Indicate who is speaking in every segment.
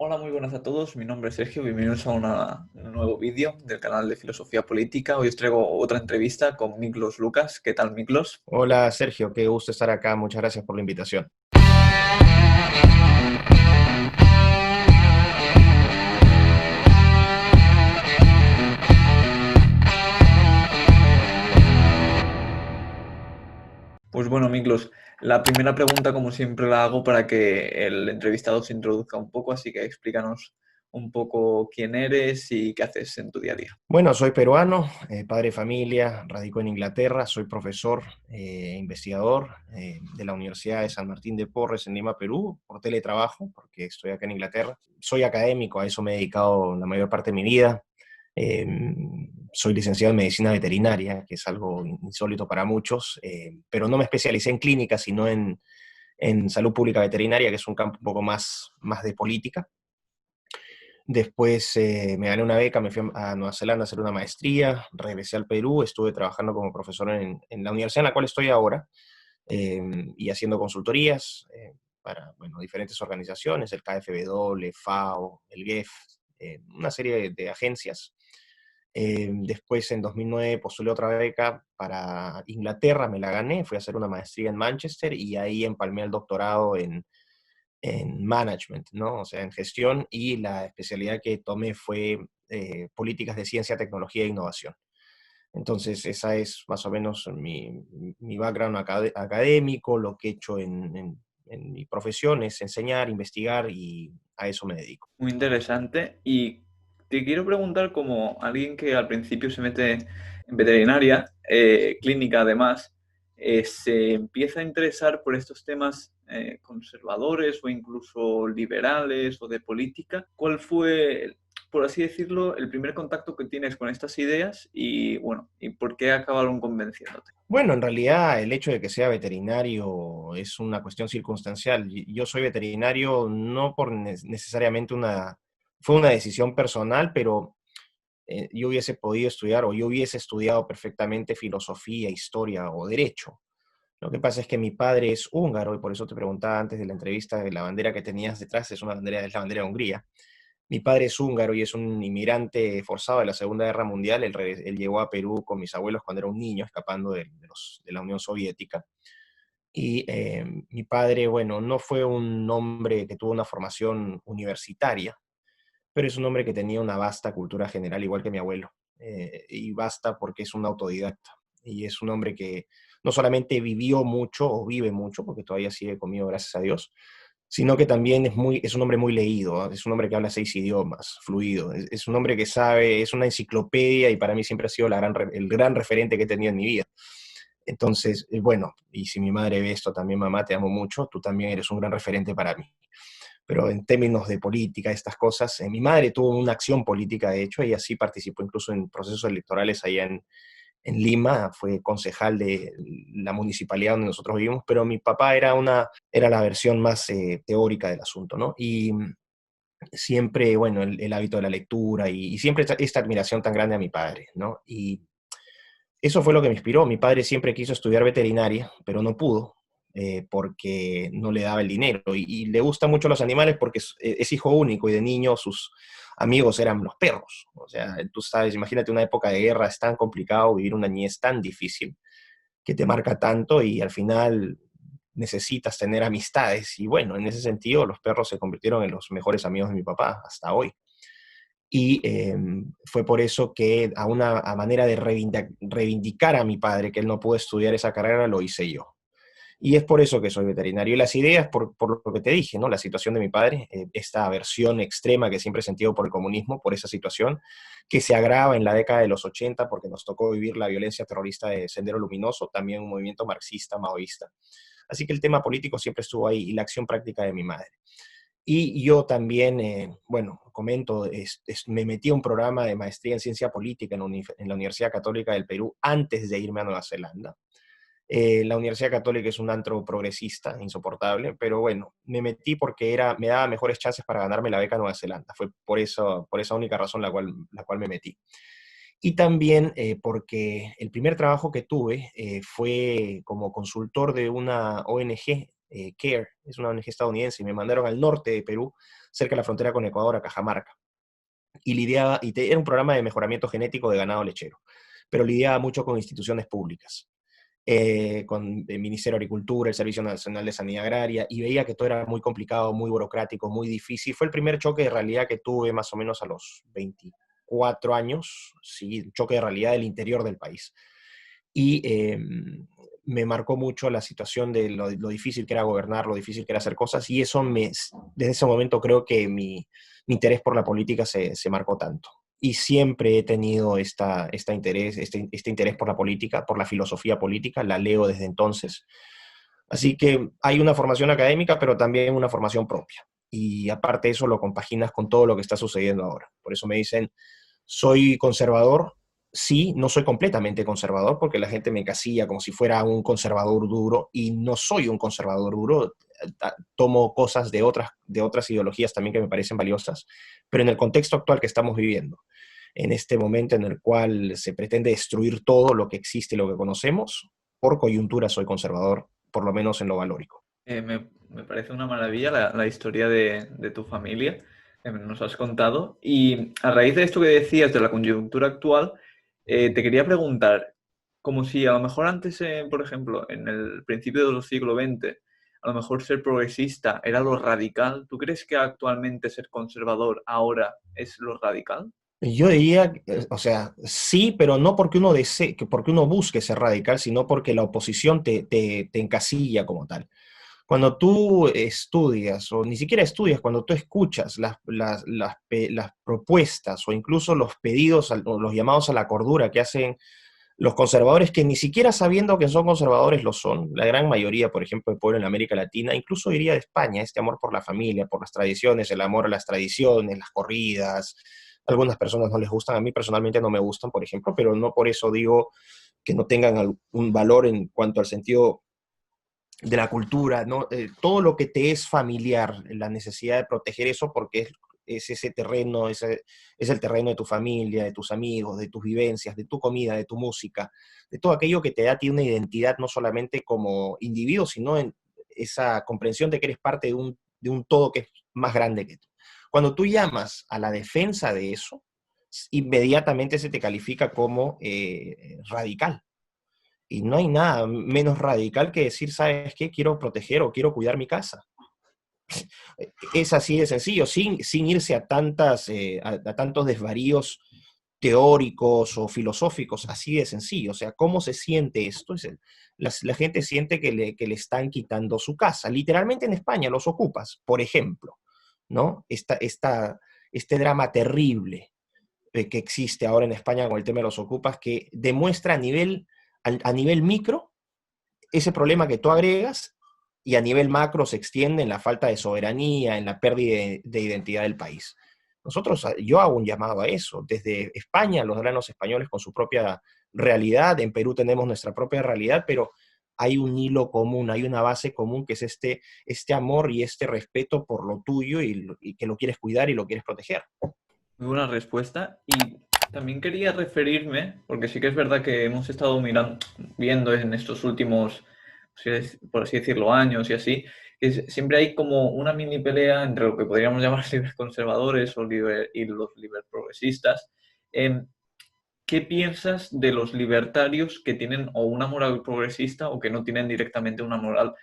Speaker 1: Hola, muy buenas a todos. Mi nombre es Sergio. Bienvenidos a un nuevo vídeo del canal de Filosofía Política. Hoy os traigo otra entrevista con Miklos Lucas. ¿Qué tal, Miklos?
Speaker 2: Hola Sergio, qué gusto estar acá. Muchas gracias por la invitación.
Speaker 1: Pues bueno, Miklos, la primera pregunta, como siempre, la hago para que el entrevistado se introduzca un poco, así que explícanos un poco quién eres y qué haces en tu día a día.
Speaker 2: Bueno, soy peruano, padre de familia, radico en Inglaterra, soy profesor, investigador de la Universidad de San Martín de Porres en Lima, Perú, por teletrabajo, porque estoy acá en Inglaterra. Soy académico, a eso me he dedicado la mayor parte de mi vida. Eh, Soy licenciado en medicina veterinaria, que es algo insólito para muchos, pero no me especialicé en clínica, sino en salud pública veterinaria, que es un campo un poco más de política. Después me gané una beca, me fui a Nueva Zelanda a hacer una maestría, regresé al Perú, estuve trabajando como profesor en la universidad en la cual estoy ahora eh, y haciendo consultorías para bueno, diferentes organizaciones, el KfW, FAO, el GEF, una serie de agencias. Después en 2009 postulé otra beca para Inglaterra, me la gané, fui a hacer una maestría en Manchester y ahí empalmé el doctorado en management, ¿no? O sea, en gestión, y la especialidad que tomé fue políticas de ciencia, tecnología e innovación. Entonces, esa es más o menos mi background académico, lo que he hecho en mi profesión es enseñar, investigar y a eso me dedico.
Speaker 1: Muy interesante. Y te quiero preguntar, como alguien que al principio se mete en veterinaria, clínica además, se empieza a interesar por estos temas conservadores o incluso liberales o de política. ¿Cuál fue, por así decirlo, el primer contacto que tienes con estas ideas y, bueno, y por qué acabaron convenciéndote?
Speaker 2: Bueno, en realidad el hecho de que sea veterinario es una cuestión circunstancial. Yo soy veterinario no por necesariamente fue una decisión personal, pero yo hubiese podido estudiar o yo hubiese estudiado perfectamente filosofía, historia o derecho. Lo que pasa es que mi padre es húngaro y por eso te preguntaba antes de la entrevista de la bandera que tenías detrás, es la bandera de Hungría. Mi padre es húngaro y es un inmigrante forzado de la Segunda Guerra Mundial. Él llegó a Perú con mis abuelos cuando era un niño, escapando de la Unión Soviética. Y mi padre, bueno, no fue un hombre que tuvo una formación universitaria, pero es un hombre que tenía una vasta cultura general, igual que mi abuelo. Y basta porque es un autodidacta. Y es un hombre que no solamente vivió mucho o vive mucho, porque todavía sigue conmigo, gracias a Dios, sino que también es un hombre muy leído, ¿ah? Es un hombre que habla 6 idiomas, fluido, es un hombre que sabe, es una enciclopedia y para mí siempre ha sido el gran referente que he tenido en mi vida. Entonces, bueno, y si mi madre ve esto también, mamá, te amo mucho, tú también eres un gran referente para mí. Pero en términos de política, estas cosas, mi madre tuvo una acción política, de hecho, ella sí participó incluso en procesos electorales allá en Lima, fue concejal de la municipalidad donde nosotros vivimos, pero mi papá era la versión más teórica del asunto, ¿no? Y siempre, bueno, el hábito de la lectura y siempre esta admiración tan grande a mi padre, ¿no? Y eso fue lo que me inspiró. Mi padre siempre quiso estudiar veterinaria, pero no pudo porque no le daba el dinero. Y le gustan mucho los animales porque es hijo único y de niño sus amigos eran los perros. O sea, tú sabes, imagínate una época de guerra, es tan complicado vivir una niñez tan difícil que te marca tanto y al final necesitas tener amistades. Y bueno, en ese sentido los perros se convirtieron en los mejores amigos de mi papá hasta hoy. Y fue por eso que a manera de reivindicar a mi padre que él no pudo estudiar esa carrera, lo hice yo. Y es por eso que soy veterinario. Y las ideas, por lo que te dije, ¿no? La situación de mi padre, esta aversión extrema que siempre he sentido por el comunismo, por esa situación, que se agrava en la década de los 80 porque nos tocó vivir la violencia terrorista de Sendero Luminoso, también un movimiento marxista, maoísta. Así que el tema político siempre estuvo ahí y la acción práctica de mi madre. Y yo también, bueno, comento, me metí a un programa de maestría en ciencia política en la Universidad Católica del Perú antes de irme a Nueva Zelanda. La Universidad Católica es un antro progresista, insoportable, pero bueno, me metí porque me daba mejores chances para ganarme la beca Nueva Zelanda. Fue por esa única razón la cual me metí. Y también porque el primer trabajo que tuve fue como consultor de una ONG CARE, es una ONG estadounidense, y me mandaron al norte de Perú, cerca de la frontera con Ecuador, a Cajamarca. Y lidiaba, era un programa de mejoramiento genético de ganado lechero, pero lidiaba mucho con instituciones públicas, con el Ministerio de Agricultura, el Servicio Nacional de Sanidad Agraria, y veía que todo era muy complicado, muy burocrático, muy difícil. Fue el primer choque de realidad que tuve más o menos a los 24 años, sí, un choque de realidad del interior del país. Y me marcó mucho la situación de lo difícil que era gobernar, lo difícil que era hacer cosas, y eso desde ese momento creo que mi interés por la política se marcó tanto. Y siempre he tenido este interés por la política, por la filosofía política, la leo desde entonces. Así que hay una formación académica, pero también una formación propia. Y aparte de eso lo compaginas con todo lo que está sucediendo ahora. Por eso me dicen, soy conservador. Sí, no soy completamente conservador porque la gente me encasilla como si fuera un conservador duro y no soy un conservador duro. Tomo cosas de otras ideologías también que me parecen valiosas, pero en el contexto actual que estamos viviendo, en este momento en el cual se pretende destruir todo lo que existe y lo que conocemos, por coyuntura soy conservador, por lo menos en lo valórico.
Speaker 1: Me parece una maravilla la historia de tu familia que nos has contado. Y a raíz de esto que decías de la coyuntura actual, te quería preguntar, como si a lo mejor antes, por ejemplo, en el principio del siglo XX, a lo mejor ser progresista era lo radical. ¿Tú crees que actualmente ser conservador ahora es lo radical?
Speaker 2: Yo diría, o sea, sí, pero no porque uno desee, porque uno busque ser radical, sino porque la oposición te encasilla como tal. Cuando tú estudias, o ni siquiera estudias, cuando tú escuchas las propuestas o incluso los pedidos, o los llamados a la cordura que hacen los conservadores, que ni siquiera sabiendo que son conservadores lo son, la gran mayoría, por ejemplo, del pueblo en América Latina, incluso diría de España, este amor por la familia, por las tradiciones, el amor a las tradiciones, las corridas. Algunas personas no les gustan, a mí personalmente no me gustan, por ejemplo, pero no por eso digo que no tengan un valor en cuanto al sentido de la cultura, ¿no? Todo lo que te es familiar, la necesidad de proteger eso porque es ese terreno, es el terreno de tu familia, de tus amigos, de tus vivencias, de tu comida, de tu música, de todo aquello que te da a ti una identidad no solamente como individuo, sino en esa comprensión de que eres parte de un todo que es más grande que tú. Cuando tú llamas a la defensa de eso, inmediatamente se te califica como radical. Y no hay nada menos radical que decir, ¿sabes qué? Quiero proteger o quiero cuidar mi casa. Es así de sencillo, sin irse a tantos desvaríos teóricos o filosóficos, así de sencillo. O sea, ¿cómo se siente esto? La gente siente que le están quitando su casa. Literalmente en España, los ocupas, por ejemplo, ¿no? Este drama terrible que existe ahora en España con el tema de los ocupas, que demuestra a nivel micro ese problema que tú agregas y a nivel macro se extiende en la falta de soberanía, en la pérdida de identidad del país. Yo hago un llamado a eso. Desde España, los granos españoles con su propia realidad, en Perú tenemos nuestra propia realidad, pero hay un hilo común, hay una base común que es este amor y este respeto por lo tuyo y que lo quieres cuidar y lo quieres proteger.
Speaker 1: Muy buena respuesta. Y también quería referirme, porque sí que es verdad que hemos estado viendo en estos últimos, por así decirlo, años y así, que siempre hay como una mini pelea entre lo que podríamos llamar liberconservadores y los liberprogresistas. Em, ¿Qué piensas de los libertarios que tienen o una moral progresista o que no tienen directamente una moral,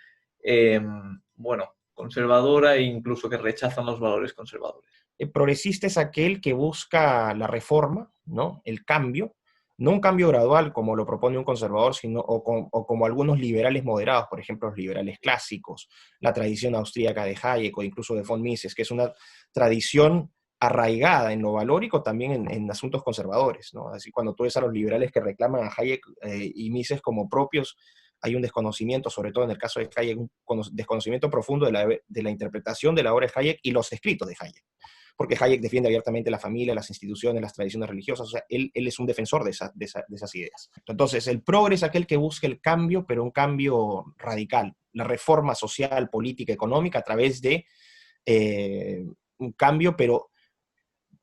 Speaker 1: bueno, conservadora e incluso que rechazan los valores conservadores?
Speaker 2: El progresista es aquel que busca la reforma, ¿no? El cambio, no un cambio gradual como lo propone un conservador, o como algunos liberales moderados, por ejemplo, los liberales clásicos, la tradición austríaca de Hayek o incluso de von Mises, que es una tradición arraigada en lo valórico también en asuntos conservadores, ¿no? Así cuando tú ves a los liberales que reclaman a Hayek y Mises como propios, hay un desconocimiento, sobre todo en el caso de Hayek, un desconocimiento profundo de la interpretación de la obra de Hayek y los escritos de Hayek, porque Hayek defiende abiertamente la familia, las instituciones, las tradiciones religiosas, o sea, él es un defensor de esas ideas. Entonces, el progre es aquel que busca el cambio, pero un cambio radical, la reforma social, política, económica, a través de un cambio, pero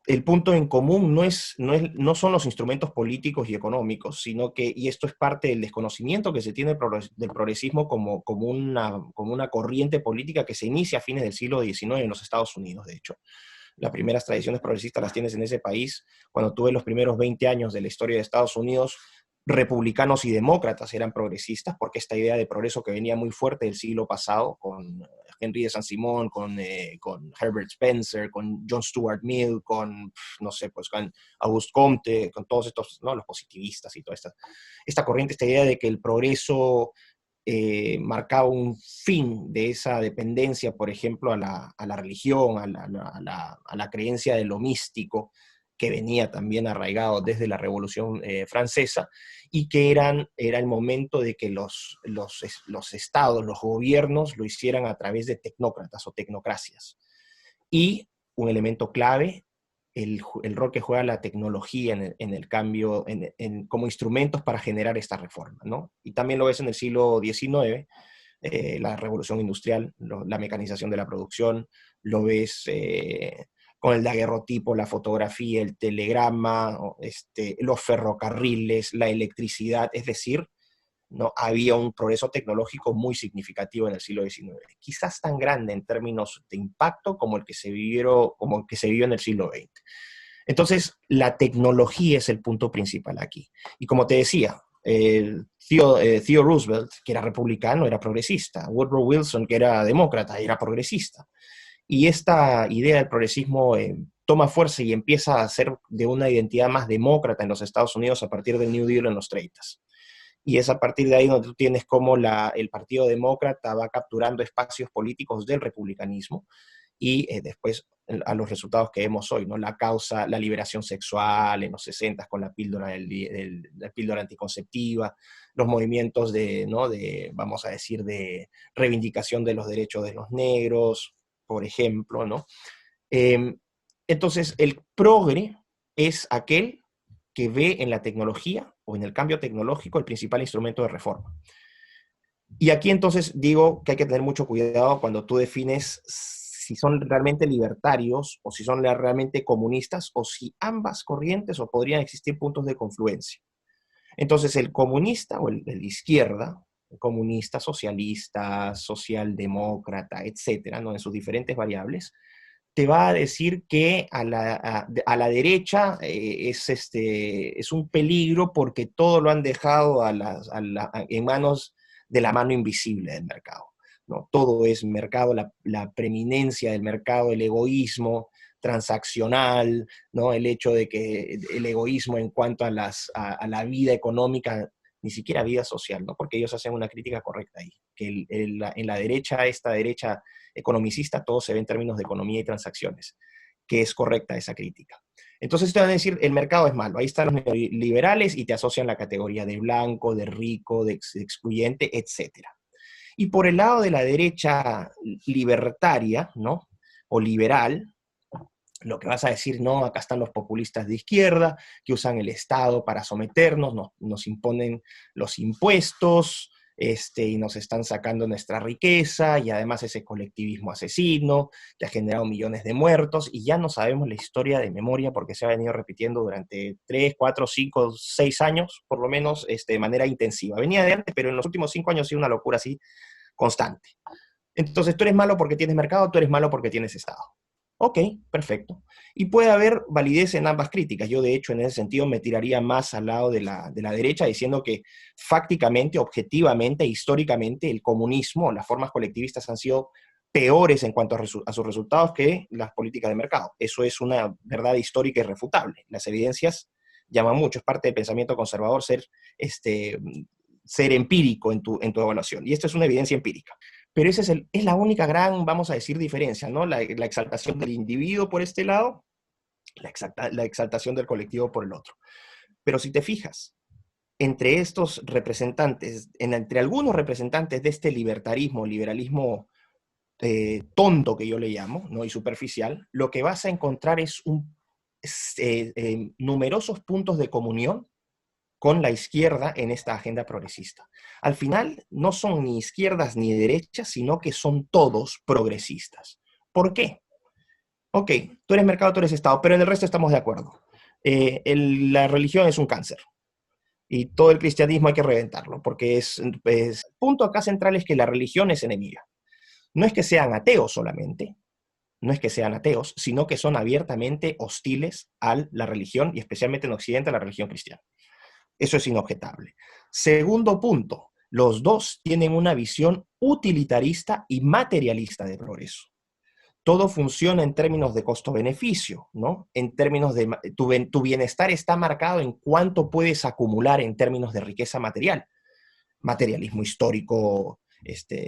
Speaker 2: el punto en común no son los instrumentos políticos y económicos, sino que, y esto es parte del desconocimiento que se tiene del progresismo como una corriente política que se inicia a fines del siglo XIX en los Estados Unidos, de hecho. Las primeras tradiciones progresistas las tienes en ese país. Cuando tuve los primeros 20 años de la historia de Estados Unidos, republicanos y demócratas eran progresistas, porque esta idea de progreso que venía muy fuerte del siglo pasado, con Henry de Saint-Simon, con Herbert Spencer, con John Stuart Mill, con, no sé, pues con Auguste Comte, con todos estos, ¿no? Los positivistas y toda esta corriente, esta idea de que el progreso marcaba un fin de esa dependencia, por ejemplo, a la religión, a la creencia de lo místico, que venía también arraigado desde la Revolución Francesa, y que era el momento de que los estados, los gobiernos, lo hicieran a través de tecnócratas o tecnocracias. Y un elemento clave, el rol que juega la tecnología en el cambio, como instrumentos para generar esta reforma, ¿no? Y también lo ves en el siglo XIX, la revolución industrial, la mecanización de la producción, lo ves con el daguerrotipo, la fotografía, el telegrama, los ferrocarriles, la electricidad, es decir, ¿no? Había un progreso tecnológico muy significativo en el siglo XIX, quizás tan grande en términos de impacto como como el que se vivió en el siglo XX. Entonces, la tecnología es el punto principal aquí. Y como te decía, Theodore Roosevelt, que era republicano, era progresista. Woodrow Wilson, que era demócrata, era progresista. Y esta idea del progresismo toma fuerza y empieza a ser de una identidad más demócrata en los Estados Unidos a partir del New Deal en los 30. Y es a partir de ahí donde tú tienes cómo el Partido Demócrata va capturando espacios políticos del republicanismo y después a los resultados que vemos hoy, ¿no? La causa, la liberación sexual en los 60 con la píldora, la píldora anticonceptiva, los movimientos ¿no? Vamos a decir, de reivindicación de los derechos de los negros, por ejemplo, ¿no? Eh, entonces, el progre es aquel que ve en la tecnología o en el cambio tecnológico el principal instrumento de reforma. Y aquí entonces digo que hay que tener mucho cuidado cuando tú defines si son realmente libertarios o si son realmente comunistas o si ambas corrientes o podrían existir puntos de confluencia. Entonces el comunista o el de izquierda, el comunista, socialista, socialdemócrata, etcétera, ¿no? En sus diferentes variables, te va a decir que a la derecha es un peligro porque todo lo han dejado en manos de la mano invisible del mercado, ¿no? Todo es mercado, la preeminencia del mercado, el egoísmo transaccional, ¿no? El hecho de que el egoísmo en cuanto a la vida económica, ni siquiera vida social, ¿no? Porque ellos hacen una crítica correcta ahí, que en la derecha, esta derecha economicista, todo se ve en términos de economía y transacciones, que es correcta esa crítica. Entonces te van a decir, el mercado es malo, ahí están los neoliberales y te asocian la categoría de blanco, de rico, de excluyente, etc. Y por el lado de la derecha libertaria, ¿no? O liberal, lo que vas a decir, no, acá están los populistas de izquierda que usan el Estado para someternos, nos imponen los impuestos, y nos están sacando nuestra riqueza, y además ese colectivismo asesino que ha generado millones de muertos, y ya no sabemos la historia de memoria porque se ha venido repitiendo durante 3, 4, 5, 6 años, por lo menos de manera intensiva. Venía de antes, pero en los últimos 5 años ha sido una locura así constante. Entonces, tú eres malo porque tienes mercado, tú eres malo porque tienes Estado. Ok, perfecto. Y puede haber validez en ambas críticas. Yo, de hecho, en ese sentido me tiraría más al lado de la derecha, diciendo que fácticamente, objetivamente, históricamente, el comunismo, las formas colectivistas han sido peores en cuanto a sus resultados que las políticas de mercado. Eso es una verdad histórica irrefutable. Las evidencias llaman mucho, es parte del pensamiento conservador ser empírico en tu evaluación. Y esto es una evidencia empírica. Pero esa es la única gran, vamos a decir, diferencia, ¿no? La exaltación del individuo por este lado, la exaltación del colectivo por el otro. Pero si te fijas, entre estos representantes, entre algunos representantes de este liberalismo tonto que yo le llamo, ¿no? Y superficial, lo que vas a encontrar es numerosos puntos de comunión con la izquierda en esta agenda progresista. Al final, no son ni izquierdas ni derechas, sino que son todos progresistas. ¿Por qué? Ok, tú eres mercado, tú eres Estado, pero en el resto estamos de acuerdo. La religión es un cáncer y todo el cristianismo hay que reventarlo, porque el punto acá central es que la religión es enemiga. No es que sean ateos solamente, no es que sean ateos, sino que son abiertamente hostiles a la religión y especialmente en Occidente a la religión cristiana. Eso es inobjetable. Segundo punto, los dos tienen una visión utilitarista y materialista de progreso. Todo funciona en términos de costo-beneficio, ¿no? En términos de tu bienestar está marcado en cuánto puedes acumular en términos de riqueza material. Materialismo histórico,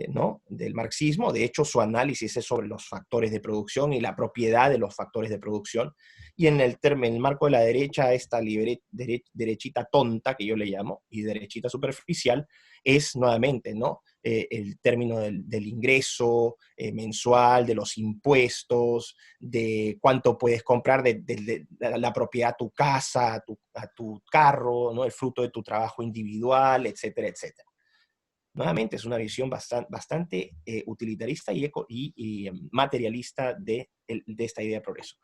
Speaker 2: ¿no? Del marxismo. De hecho, su análisis es sobre los factores de producción y la propiedad de los factores de producción. Y en el marco de la derecha, esta derechita tonta, que yo le llamo, y derechita superficial, es nuevamente, ¿no? El término del ingreso mensual, de los impuestos, de cuánto puedes comprar de la propiedad a tu casa, a tu carro, ¿no? El fruto de tu trabajo individual, etcétera, etcétera. Nuevamente, es una visión bastante utilitarista y materialista de esta idea de progreso.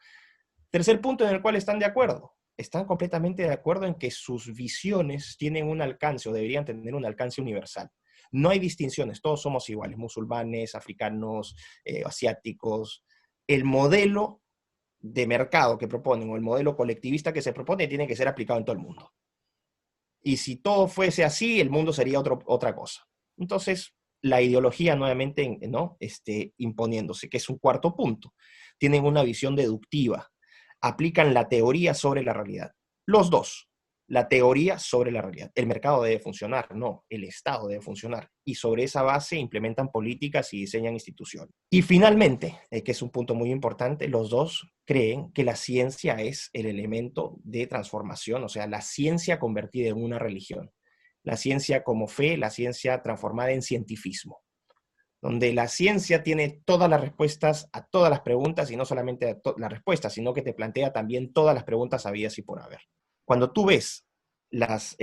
Speaker 2: Tercer punto en el cual están de acuerdo. Están completamente de acuerdo en que sus visiones tienen un alcance o deberían tener un alcance universal. No hay distinciones, todos somos iguales, musulmanes, africanos, asiáticos. El modelo de mercado que proponen o el modelo colectivista que se propone tiene que ser aplicado en todo el mundo. Y si todo fuese así, el mundo sería otra cosa. Entonces, la ideología nuevamente, ¿no? Imponiéndose, que es un cuarto punto. Tienen una visión deductiva, aplican la teoría sobre la realidad. Los dos, la teoría sobre la realidad. El mercado debe funcionar, no, el Estado debe funcionar. Y sobre esa base implementan políticas y diseñan instituciones. Y finalmente, que es un punto muy importante, los dos creen que la ciencia es el elemento de transformación, o sea, la ciencia convertida en una religión. La ciencia como fe, la ciencia transformada en cientifismo, donde la ciencia tiene todas las respuestas a todas las preguntas y no solamente las respuestas, sino que te plantea también todas las preguntas habidas y por haber. Cuando tú ves las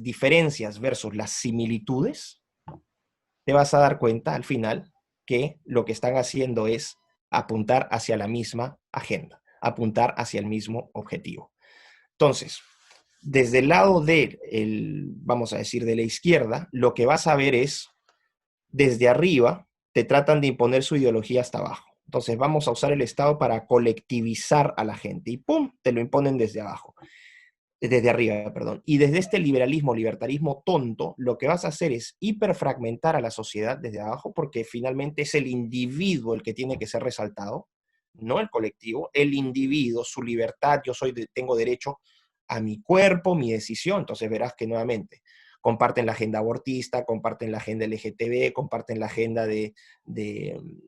Speaker 2: diferencias versus las similitudes, te vas a dar cuenta al final que lo que están haciendo es apuntar hacia la misma agenda, apuntar hacia el mismo objetivo. Entonces, desde el lado vamos a decir, de la izquierda, lo que vas a ver es, desde arriba, te tratan de imponer su ideología hasta abajo. Entonces, vamos a usar el Estado para colectivizar a la gente y ¡pum!, te lo imponen desde abajo. Desde arriba, perdón. Y desde este libertarismo tonto, lo que vas a hacer es hiperfragmentar a la sociedad desde abajo, porque finalmente es el individuo el que tiene que ser resaltado, no el colectivo, el individuo, su libertad, tengo derecho a mi cuerpo, mi decisión. Entonces verás que nuevamente comparten la agenda abortista, comparten la agenda LGTB, comparten la agenda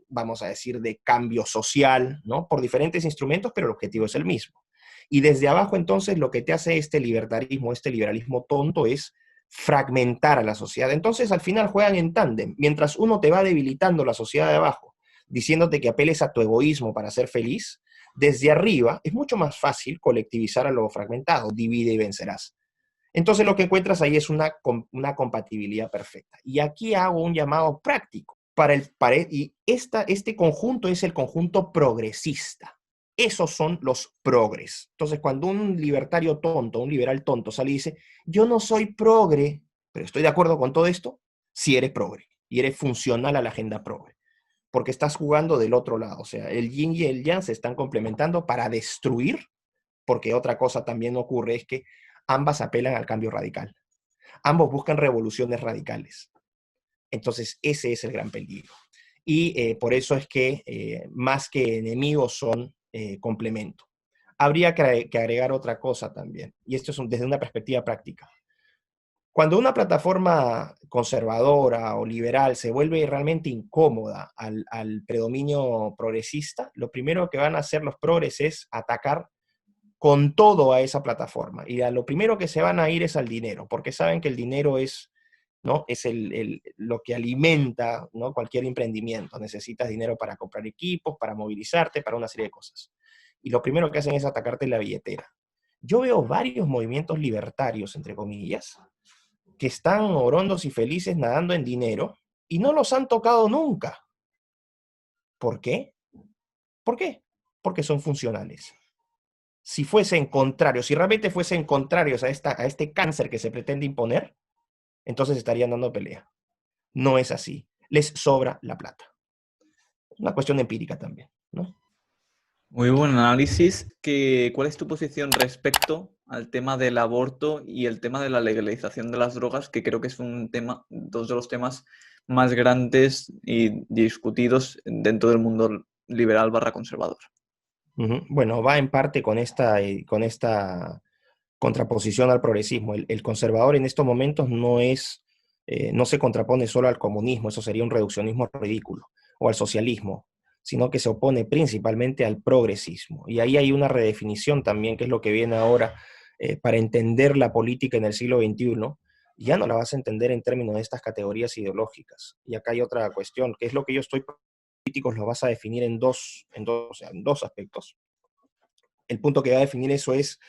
Speaker 2: vamos a decir, de cambio social, ¿no? Por diferentes instrumentos, pero el objetivo es el mismo. Y desde abajo, entonces, lo que te hace este liberalismo tonto es fragmentar a la sociedad. Entonces, al final juegan en tándem. Mientras uno te va debilitando la sociedad de abajo, diciéndote que apeles a tu egoísmo para ser feliz, desde arriba es mucho más fácil colectivizar a lo fragmentado, divide y vencerás. Entonces lo que encuentras ahí es una compatibilidad perfecta. Y aquí hago un llamado práctico. Este conjunto es el conjunto progresista. Esos son los progres. Entonces, cuando un libertario tonto, un liberal tonto sale y dice, yo no soy progre, pero estoy de acuerdo con todo esto, si eres progre y eres funcional a la agenda progre, porque estás jugando del otro lado. O sea, el yin y el yang se están complementando para destruir, porque otra cosa también ocurre es que ambas apelan al cambio radical. Ambos buscan revoluciones radicales. Entonces, ese es el gran peligro. Y por eso es que más que enemigos son complemento. Habría que agregar otra cosa también, y esto es desde una perspectiva práctica. Cuando una plataforma conservadora o liberal se vuelve realmente incómoda al predominio progresista, lo primero que van a hacer los progres es atacar con todo a esa plataforma. Y a lo primero que se van a ir es al dinero, porque saben que el dinero es, ¿no? Es lo que alimenta, ¿no? Cualquier emprendimiento. Necesitas dinero para comprar equipos, para movilizarte, para una serie de cosas. Y lo primero que hacen es atacarte la billetera. Yo veo varios movimientos libertarios, entre comillas, que están orondos y felices nadando en dinero y no los han tocado nunca. ¿Por qué? ¿Por qué? porque son funcionales. Si fuesen contrarios, si realmente fuesen contrarios a este cáncer que se pretende imponer, entonces estarían dando pelea. No es así. Les sobra la plata. Es una cuestión empírica también, ¿no?
Speaker 1: Muy buen análisis. ¿Cuál es tu posición respecto al tema del aborto y el tema de la legalización de las drogas? Que creo que es un tema, dos de los temas más grandes y discutidos dentro del mundo liberal barra conservador.
Speaker 2: Bueno, va en parte con esta contraposición al progresismo. El conservador en estos momentos no se contrapone solo al comunismo, eso sería un reduccionismo ridículo, o al socialismo, sino que se opone principalmente al progresismo. Y ahí hay una redefinición también, que es lo que viene ahora, para entender la política en el siglo XXI. Ya no la vas a entender en términos de estas categorías ideológicas. Y acá hay otra cuestión, que es lo que yo estoy políticos lo vas a definir o sea, en dos aspectos. El punto que va a definir eso es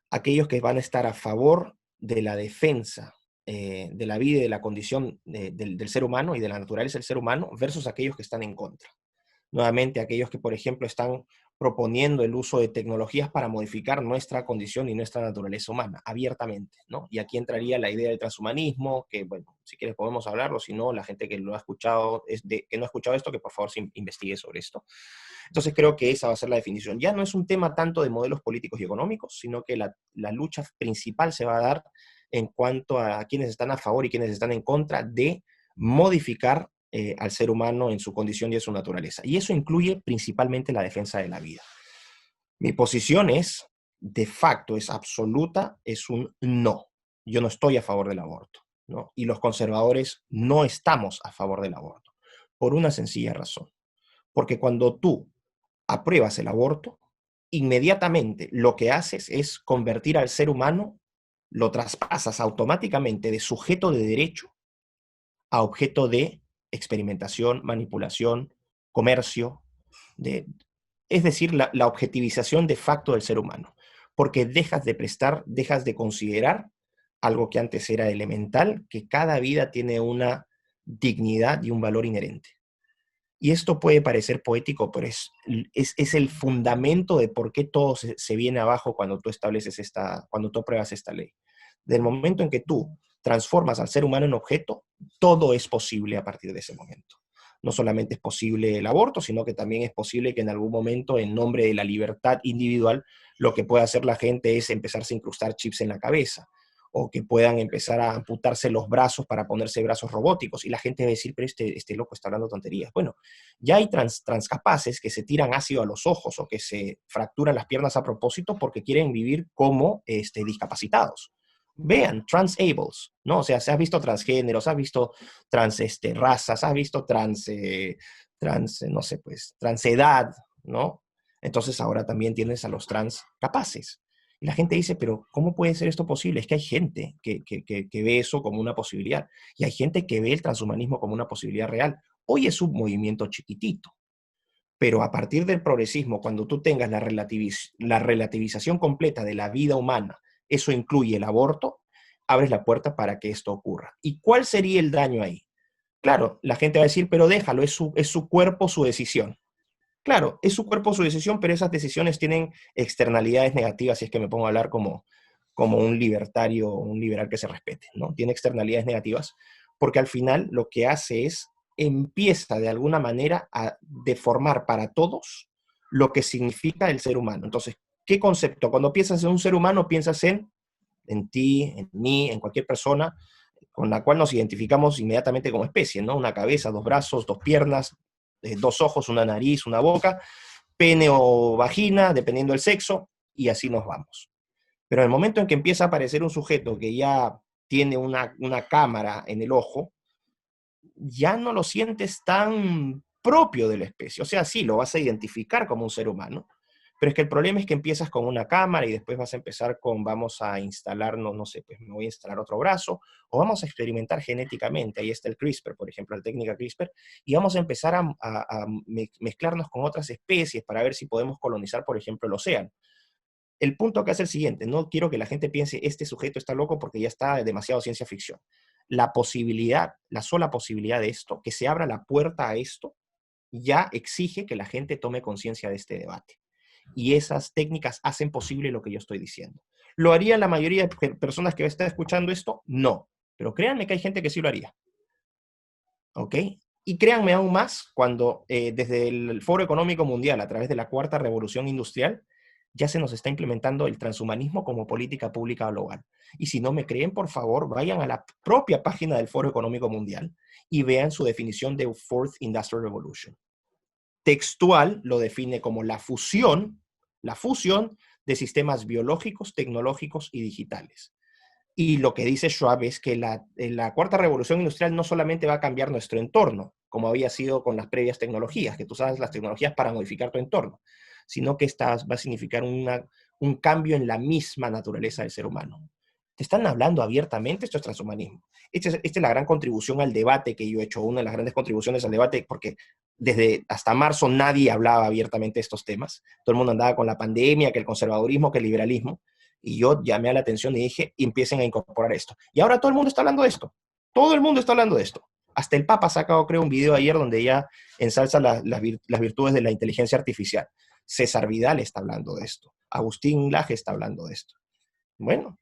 Speaker 2: aquellos que van a estar a favor de la defensa de la vida y de la condición del ser humano y de la naturaleza del ser humano versus aquellos que están en contra. Nuevamente, aquellos que, por ejemplo, están proponiendo el uso de tecnologías para modificar nuestra condición y nuestra naturaleza humana, abiertamente, ¿no? Y aquí entraría la idea del transhumanismo, que, bueno, si quieres podemos hablarlo, si no, la gente que lo ha escuchado, que no ha escuchado esto, que por favor se investigue sobre esto. Entonces creo que esa va a ser la definición. Ya no es un tema tanto de modelos políticos y económicos, sino que la lucha principal se va a dar en cuanto a quienes están a favor y quienes están en contra de modificar al ser humano en su condición y en su naturaleza. Y eso incluye principalmente la defensa de la vida. Mi posición es, de facto, es absoluta, es un no. Yo no estoy a favor del aborto, ¿no? Y los conservadores no estamos a favor del aborto, por una sencilla razón. Porque cuando tú apruebas el aborto, inmediatamente lo que haces es convertir al ser humano, lo traspasas automáticamente de sujeto de derecho a objeto de experimentación, manipulación, comercio, es decir, la objetivización de facto del ser humano, porque dejas de considerar algo que antes era elemental, que cada vida tiene una dignidad y un valor inherente. Y esto puede parecer poético, pero es el fundamento de por qué todo se viene abajo cuando tú cuando tú apruebas esta ley. Del momento en que tú transformas al ser humano en objeto, todo es posible a partir de ese momento. No solamente es posible el aborto, sino que también es posible que en algún momento, en nombre de la libertad individual, lo que puede hacer la gente es empezarse a incrustar chips en la cabeza, o que puedan empezar a amputarse los brazos para ponerse brazos robóticos, y la gente va a decir, pero este loco está hablando tonterías. Bueno, ya hay transcapaces que se tiran ácido a los ojos o que se fracturan las piernas a propósito porque quieren vivir como discapacitados. Vean, transables, ¿no? O sea, se has visto transgéneros, has visto razas, has visto no sé, pues, transedad, ¿no? Entonces ahora también tienes a los transcapaces. Y la gente dice, pero ¿cómo puede ser esto posible? Es que hay gente que ve eso como una posibilidad. Y hay gente que ve el transhumanismo como una posibilidad real. Hoy es un movimiento chiquitito, pero a partir del progresismo, cuando tú tengas la relativización completa de la vida humana, eso incluye el aborto, abres la puerta para que esto ocurra. ¿Y cuál sería el daño ahí? Claro, la gente va a decir, pero déjalo, es su cuerpo, su decisión. Claro, es su cuerpo, su decisión, pero esas decisiones tienen externalidades negativas, si es que me pongo a hablar como un libertario, un liberal que se respete, ¿no? Tiene externalidades negativas, porque al final lo que hace es, empieza de alguna manera a deformar para todos lo que significa el ser humano. Entonces, ¿qué concepto? Cuando piensas en un ser humano, piensas en ti, en mí, en cualquier persona con la cual nos identificamos inmediatamente como especie, ¿no? Una cabeza, dos brazos, dos piernas, dos ojos, una nariz, una boca, pene o vagina, dependiendo del sexo, y así nos vamos. Pero en el momento en que empieza a aparecer un sujeto que ya tiene una cámara en el ojo, ya no lo sientes tan propio de la especie. O sea, sí, lo vas a identificar como un ser humano, pero es que el problema es que empiezas con una cámara y después vas a empezar vamos a instalar, no sé, pues me voy a instalar otro brazo, o vamos a experimentar genéticamente, ahí está el CRISPR, por ejemplo, la técnica CRISPR, y vamos a empezar a mezclarnos con otras especies para ver si podemos colonizar, por ejemplo, el océano. El punto acá es el siguiente, no quiero que la gente piense, este sujeto está loco porque ya está demasiado ciencia ficción. La posibilidad, la sola posibilidad de esto, que se abra la puerta a esto, ya exige que la gente tome conciencia de este debate. Y esas técnicas hacen posible lo que yo estoy diciendo. ¿Lo haría la mayoría de personas que están escuchando esto? No. Pero créanme que hay gente que sí lo haría. ¿Ok? Y créanme aún más cuando desde el Foro Económico Mundial, a través de la Cuarta Revolución Industrial, ya se nos está implementando el transhumanismo como política pública global. Y si no me creen, por favor, vayan a la propia página del Foro Económico Mundial y vean su definición de Fourth Industrial Revolution. Textual lo define como la fusión de sistemas biológicos, tecnológicos y digitales. Y lo que dice Schwab es que la cuarta revolución industrial no solamente va a cambiar nuestro entorno, como había sido con las previas tecnologías, que tú sabes las tecnologías para modificar tu entorno, sino que esta va a significar un cambio en la misma naturaleza del ser humano. Te están hablando abiertamente, esto es transhumanismo. Esta es la gran contribución al debate que yo he hecho, una de las grandes contribuciones al debate, porque desde hasta marzo nadie hablaba abiertamente de estos temas. Todo el mundo andaba con la pandemia, que el conservadurismo, que el liberalismo. Y yo llamé a la atención y dije, empiecen a incorporar esto. Y ahora todo el mundo está hablando de esto. Todo el mundo está hablando de esto. Hasta el Papa ha sacado, creo, un video ayer donde ya ensalza las virtudes de la inteligencia artificial. César Vidal está hablando de esto. Agustín Laje está hablando de esto. Bueno,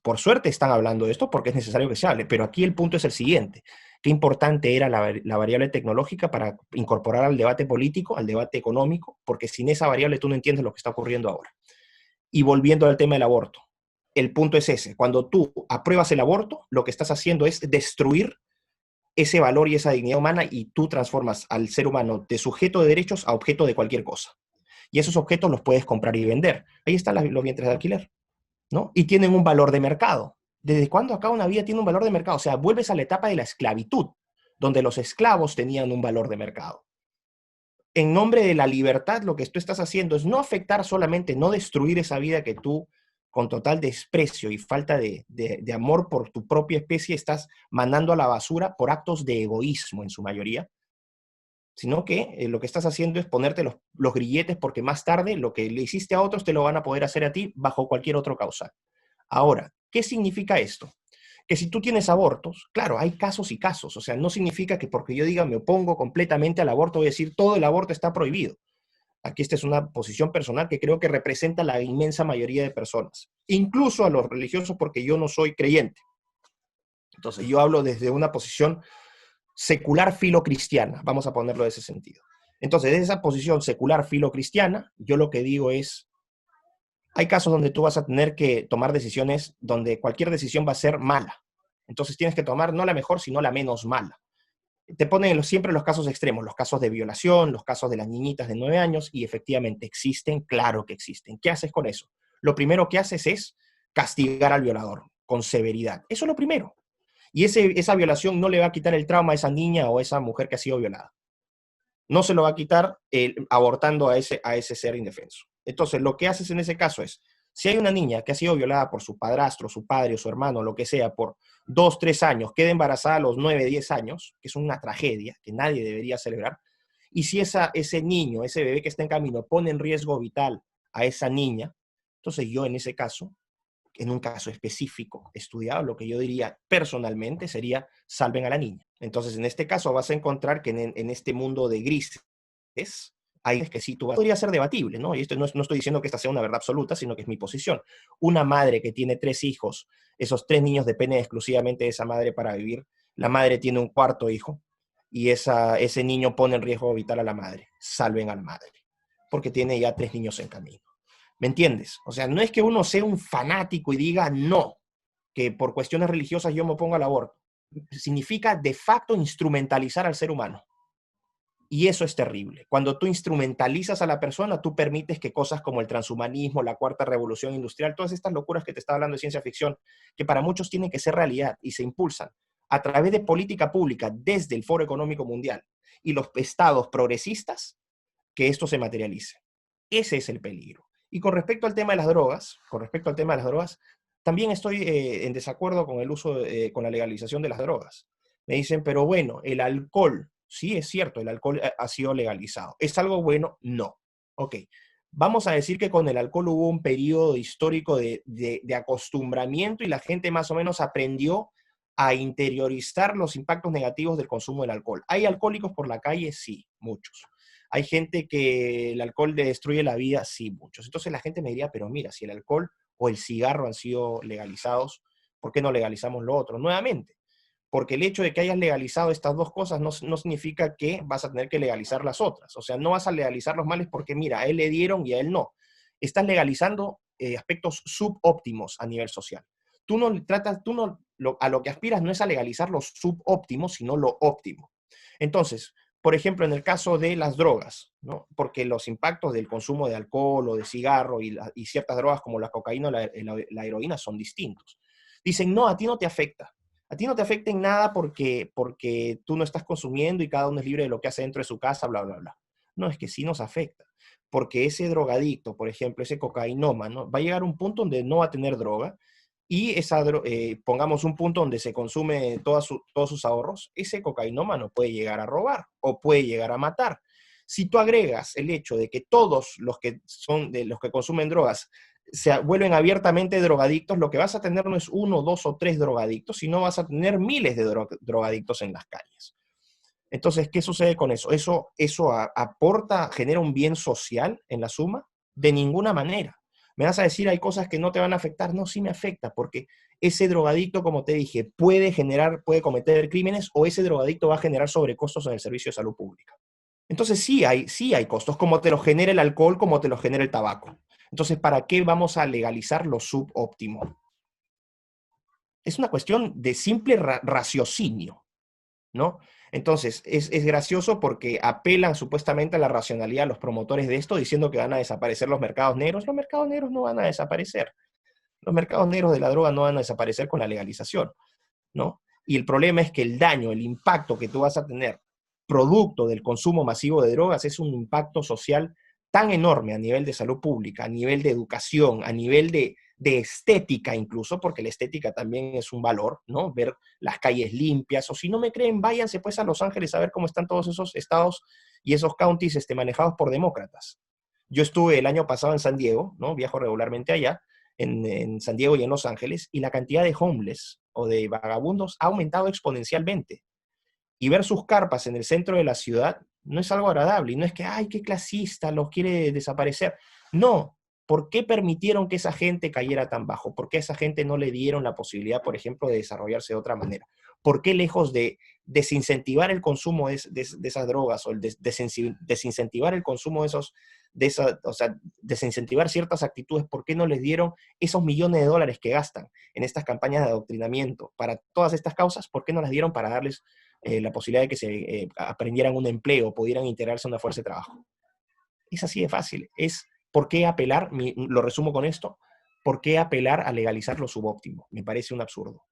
Speaker 2: por suerte están hablando de esto porque es necesario que se hable, pero aquí el punto es el siguiente. Qué importante era la variable tecnológica para incorporar al debate político, al debate económico, porque sin esa variable tú no entiendes lo que está ocurriendo ahora. Y volviendo al tema del aborto, el punto es ese. Cuando tú apruebas el aborto, lo que estás haciendo es destruir ese valor y esa dignidad humana y tú transformas al ser humano de sujeto de derechos a objeto de cualquier cosa. Y esos objetos los puedes comprar y vender. Ahí están los vientres de alquiler, ¿no? Y tienen un valor de mercado. ¿Desde cuándo acá una vida tiene un valor de mercado? O sea, vuelves a la etapa de la esclavitud, donde los esclavos tenían un valor de mercado. En nombre de la libertad, lo que tú estás haciendo es no afectar solamente, no destruir esa vida que tú, con total desprecio y falta de amor por tu propia especie, estás mandando a la basura por actos de egoísmo en su mayoría, sino que lo que estás haciendo es ponerte los grilletes porque más tarde lo que le hiciste a otros te lo van a poder hacer a ti bajo cualquier otro causal. Ahora, ¿qué significa esto? Que si tú tienes abortos, claro, hay casos y casos, o sea, no significa que porque yo diga me opongo completamente al aborto, voy a decir todo el aborto está prohibido. Aquí esta es una posición personal que creo que representa a la inmensa mayoría de personas, incluso a los religiosos porque yo no soy creyente. Entonces yo hablo desde una posición secular filocristiana, vamos a ponerlo de ese sentido. Entonces, desde esa posición secular filocristiana, yo lo que digo es, hay casos donde tú vas a tener que tomar decisiones donde cualquier decisión va a ser mala. Entonces tienes que tomar no la mejor, sino la menos mala. Te ponen siempre los casos extremos, los casos de violación, los casos de las niñitas de 9 años, y efectivamente existen, claro que existen. ¿Qué haces con eso? Lo primero que haces es castigar al violador con severidad. Eso es lo primero. Y esa violación no le va a quitar el trauma a esa niña o a esa mujer que ha sido violada. No se lo va a quitar abortando a ese ser indefenso. Entonces, lo que haces en ese caso es, si hay una niña que ha sido violada por su padrastro, su padre o su hermano, lo que sea, por 2, 3 años, queda embarazada a los 9, 10 años, que es una tragedia que nadie debería celebrar, y si ese niño, ese bebé que está en camino, pone en riesgo vital a esa niña, entonces yo en ese caso, en un caso específico estudiado, lo que yo diría personalmente sería salven a la niña. Entonces, en este caso vas a encontrar que en este mundo de grises, hay que sí, podría ser debatible, ¿no? Y esto no estoy diciendo que esta sea una verdad absoluta, sino que es mi posición. Una madre que tiene 3 hijos, esos 3 niños dependen exclusivamente de esa madre para vivir. La madre tiene un 4.º hijo y ese niño pone en riesgo vital a la madre. Salven a la madre, porque tiene ya 3 niños en camino. ¿Me entiendes? O sea, no es que uno sea un fanático y diga no, que por cuestiones religiosas yo me opongo al aborto. Significa de facto instrumentalizar al ser humano. Y eso es terrible. Cuando tú instrumentalizas a la persona, tú permites que cosas como el transhumanismo, la cuarta revolución industrial, todas estas locuras que te estaba hablando de ciencia ficción, que para muchos tienen que ser realidad y se impulsan a través de política pública desde el Foro Económico Mundial y los estados progresistas, que esto se materialice. Ese es el peligro. Y con respecto al tema de las drogas, también estoy en desacuerdo con el uso, con la legalización de las drogas. Me dicen, pero bueno, el alcohol, sí es cierto, el alcohol ha sido legalizado. ¿Es algo bueno? No. Ok. Vamos a decir que con el alcohol hubo un periodo histórico de acostumbramiento y la gente más o menos aprendió a interiorizar los impactos negativos del consumo del alcohol. ¿Hay alcohólicos por la calle? Sí, muchos. Hay gente que el alcohol le destruye la vida, sí, muchos. Entonces la gente me diría, pero mira, si el alcohol o el cigarro han sido legalizados, ¿por qué no legalizamos lo otro? Nuevamente, porque el hecho de que hayas legalizado estas dos cosas no significa que vas a tener que legalizar las otras. O sea, no vas a legalizar los males porque, mira, a él le dieron y a él no. Estás legalizando aspectos subóptimos a nivel social. Tú no tratas, tú no, a lo que aspiras no es a legalizar los subóptimos, sino lo óptimo. Entonces, por ejemplo, en el caso de las drogas, ¿no? Porque los impactos del consumo de alcohol o de cigarro y ciertas drogas como la cocaína o la heroína son distintos. Dicen, no, a ti no te afecta. A ti no te afecta en nada porque tú no estás consumiendo y cada uno es libre de lo que hace dentro de su casa, bla, bla, bla. No, es que sí nos afecta. Porque ese drogadicto, por ejemplo, ese cocainómano, va a llegar a un punto donde no va a tener droga y pongamos un punto donde se consume todos sus ahorros, ese cocainómano puede llegar a robar o puede llegar a matar. Si tú agregas el hecho de que todos los que son de los que consumen drogas se vuelven abiertamente drogadictos, lo que vas a tener no es uno, dos o tres drogadictos, sino vas a tener miles de drogadictos en las calles. Entonces, ¿qué sucede con eso? ¿Eso aporta, genera un bien social en la suma? De ninguna manera. Me vas a decir, hay cosas que no te van a afectar. No, sí me afecta, porque ese drogadicto, como te dije, puede cometer crímenes o ese drogadicto va a generar sobrecostos en el servicio de salud pública. Entonces sí hay costos, como te los genera el alcohol, como te los genera el tabaco. Entonces, ¿para qué vamos a legalizar lo subóptimo? Es una cuestión de simple raciocinio, ¿no? Entonces, es gracioso porque apelan supuestamente a la racionalidad los promotores de esto, diciendo que van a desaparecer los mercados negros. Los mercados negros no van a desaparecer. Los mercados negros de la droga no van a desaparecer con la legalización, ¿no? Y el problema es que el daño, el impacto que tú vas a tener producto del consumo masivo de drogas es un impacto social tan enorme a nivel de salud pública, a nivel de educación, a nivel de estética incluso, porque la estética también es un valor, ¿no? Ver las calles limpias, o si no me creen, váyanse pues a Los Ángeles a ver cómo están todos esos estados y esos counties manejados por demócratas. Yo estuve el año pasado en San Diego, ¿no? Viajo regularmente allá, en San Diego y en Los Ángeles, y la cantidad de homeless o de vagabundos ha aumentado exponencialmente. Y ver sus carpas en el centro de la ciudad no es algo agradable, y no es que, ay, qué clasista, los quiere desaparecer. No, ¿por qué permitieron que esa gente cayera tan bajo? ¿Por qué a esa gente no le dieron la posibilidad, por ejemplo, de desarrollarse de otra manera? ¿Por qué lejos de desincentivar el consumo de esas drogas o el desincentivar el consumo o sea, desincentivar ciertas actitudes, ¿por qué no les dieron esos millones de dólares que gastan en estas campañas de adoctrinamiento para todas estas causas? ¿Por qué no las dieron para darles la posibilidad de que se aprendieran un empleo, pudieran integrarse a una fuerza de trabajo? Es así de fácil. ¿Por qué apelar? Lo resumo con esto. ¿Por qué apelar a legalizar lo subóptimo? Me parece un absurdo.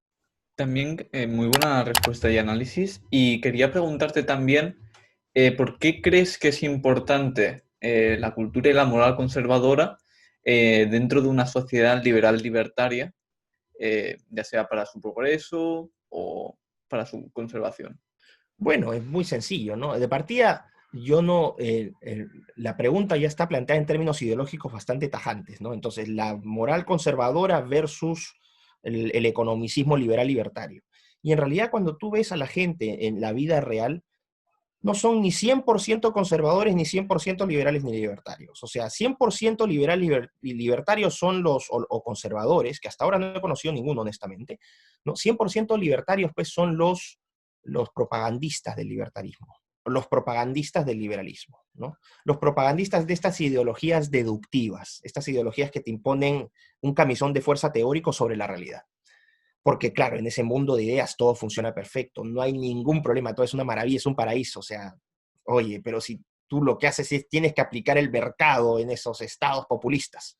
Speaker 1: También muy buena respuesta y análisis. Y quería preguntarte también, ¿por qué crees que es importante la cultura y la moral conservadora dentro de una sociedad liberal libertaria, ya sea para su progreso o para su conservación?
Speaker 2: Bueno, es muy sencillo, ¿no? De partida, yo no, la pregunta ya está planteada en términos ideológicos bastante tajantes, ¿no? Entonces, la moral conservadora versus el economicismo liberal libertario. Y en realidad, cuando tú ves a la gente en la vida real, no son ni 100% conservadores, ni 100% liberales, ni libertarios. O sea, 100% y libertarios son o conservadores, que hasta ahora no he conocido ninguno, honestamente, ¿no? 100% libertarios, pues, son los propagandistas del libertarismo, los propagandistas del liberalismo, ¿no? Los propagandistas de estas ideologías deductivas, estas ideologías que te imponen un camisón de fuerza teórico sobre la realidad. Porque claro, en ese mundo de ideas todo funciona perfecto, no hay ningún problema, todo es una maravilla, es un paraíso. O sea, oye, pero si tú lo que haces es tienes que aplicar el mercado en esos estados populistas.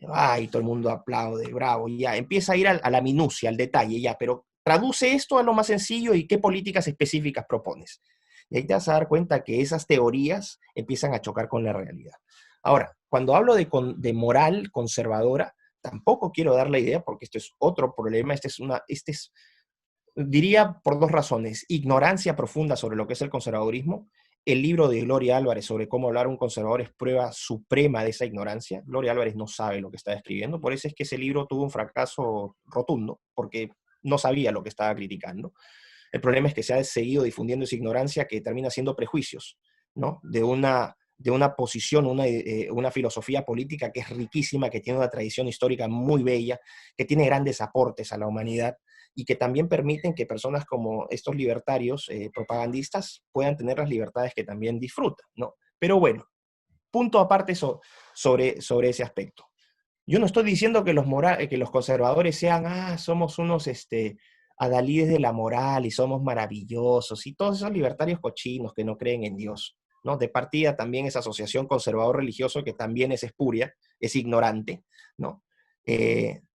Speaker 2: Ay, todo el mundo aplaude, bravo, y ya, empieza a ir a la minucia, al detalle, ya, pero traduce esto a lo más sencillo y qué políticas específicas propones. Y ahí te vas a dar cuenta que esas teorías empiezan a chocar con la realidad. Ahora, cuando hablo de moral conservadora, tampoco quiero dar la idea, porque esto es otro problema, diría por dos razones: ignorancia profunda sobre lo que es el conservadurismo. El libro de Gloria Álvarez sobre cómo hablar un conservador es prueba suprema de esa ignorancia. Gloria Álvarez no sabe lo que está escribiendo, por eso es que ese libro tuvo un fracaso rotundo, porque no sabía lo que estaba criticando. El problema es que se ha seguido difundiendo esa ignorancia que termina siendo prejuicios. ¿no? De una posición, una filosofía política que es riquísima, que tiene una tradición histórica muy bella, que tiene grandes aportes a la humanidad y que también permiten que personas como estos libertarios propagandistas puedan tener las libertades que también disfrutan, ¿no? Pero bueno, punto aparte sobre ese aspecto. Yo no estoy diciendo que los conservadores sean, somos unos adalides de la moral y somos maravillosos y todos esos libertarios cochinos que no creen en Dios, ¿no? De partida también esa asociación conservador religioso que también es espuria, es ignorante, ¿no?